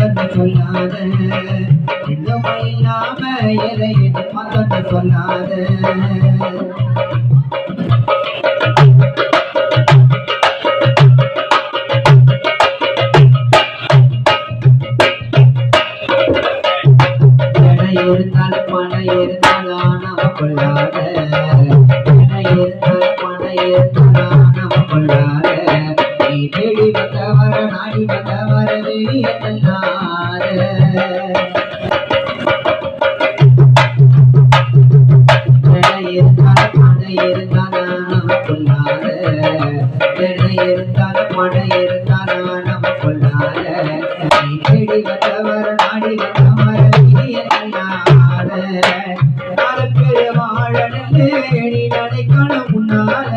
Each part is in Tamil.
மாத்தன்னு சொல்லாத இன்னும் இல்லாம எதை மாத்தன்னு சொல்லாத இருந்தாலும் பணம் இருந்தாலும் நம்ம கொள்ளாத இருந்தாலும் பணம் இருந்தாலும் நம்ம கொள்ளாத நீ தேடி வந்தவர நாடி வந்தவர வெளிய தள்ளாத இருந்தாலும் பணம் இருந்தாலும் நம்ம கொள்ளாத இருந்தாலும் பணம் இருந்தாலும் நம்ம கொள்ளாத நீ தேடி வந்தவர நாடி வந்தவர நீ நினைக்கணும் முன்னால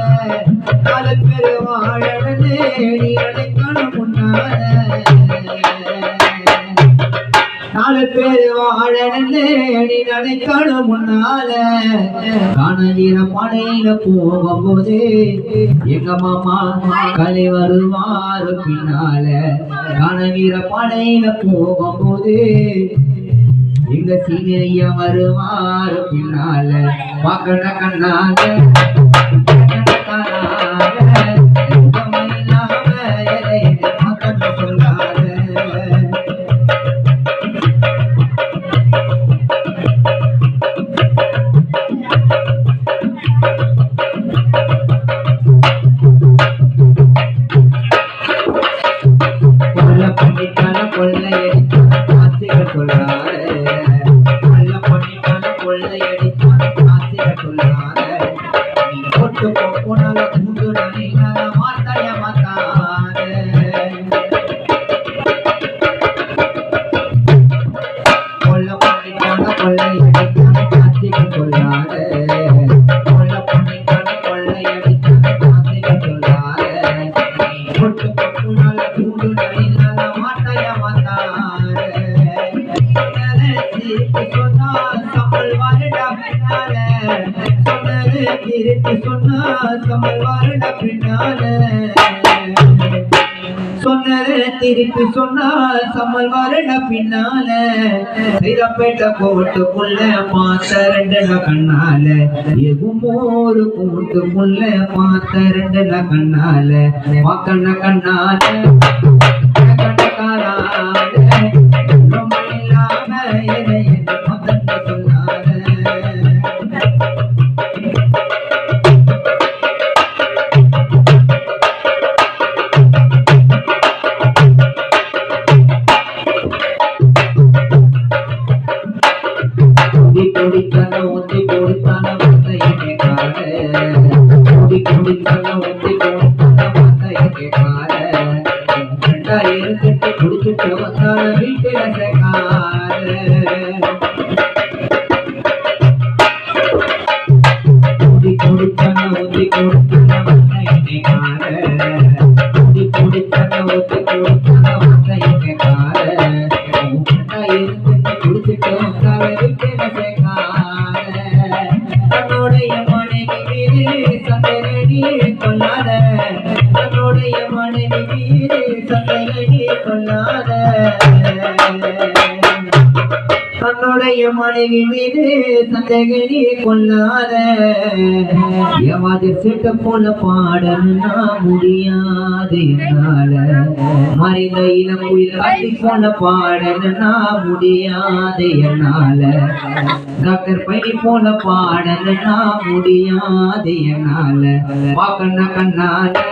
நாலு பேரு வாழனே நீ நினைக்கணும் முன்னால நாலு பேரு வாழனே நீ நினைக்கணும் முன்னால காணவீர படையில போகும்போது எங்க மாமா கலை வருவாரு பின்னால காணவீர படையில போகும்போது எங்க சீனிய வருவாரு பின்னால பாக்கண கண்ணால சொல்லாத கொல்ல பண்ணிட்டான கொள்ளையடித்தான காசிக சொல்லாத போனால கூண்டு நினைக்காத மாத்தாய மாத்தாத கொல்ல பண்ணிட்டான கொள்ளையடித்தான காசிக சொல்லாத கொல்ல பண்ணிட்டான கொள்ளையடித்தான காசிக சொல்லாத போட்டு போனால கூண்டு நினைக்காத மாத்தாய மாத்தாத திருப்பி சொன்னா சம்பள் வாரடா பின்னால திருப்பி சொன்னா சம்பள் வாரடா பின்னால சொன்னது திருப்பி சொன்னா சம்பள் வாரடா பின்னால சைதாப்பேட்டை போட்டுக்குள்ள பார்த்த ரெண்டு கண்ணால எதுவும் ஒரு கூட்டுக்குள்ள பார்த்த ரெண்டு கண்ணால வாக்கண்ண கண்ணால குடித்தான ஒத்தி கொடுத்தான வார்த்தையை கேட்காத குடித்தான ஒத்தி கொடுத்தான வார்த்தையை கேட்காத இருந்துட்டு குடிச்சுட்டு வந்தால வீட்டில சேர்க்காத குடித்தான ஒத்தி கொடுத்தான வார்த்தையை கேட்காத குடித்தான ஒத்தி கொடுத்தான வார்த்தையை கேட்காத இருந்துட்டு குடிச்சுட்டு வந்தால வீட்டில தன்னுடைய மனைவி மீது சந்தேகடி கொள்ளாத தன்னுடைய மனைவி மீது சந்தேகடி கொள்ளாத தன்னுடைய மனைவி மீது சந்தேகடி கொள்ளாத எவாது சிட்ட போல பாடனா முடியாது என்னால மறைந்த இளம் உயிர் கட்டி போல பாடனா முடியாது என்னால டாக்டர் பைனி போல பாடனா முடியாது என்னால பாக்கண்ண கண்ணால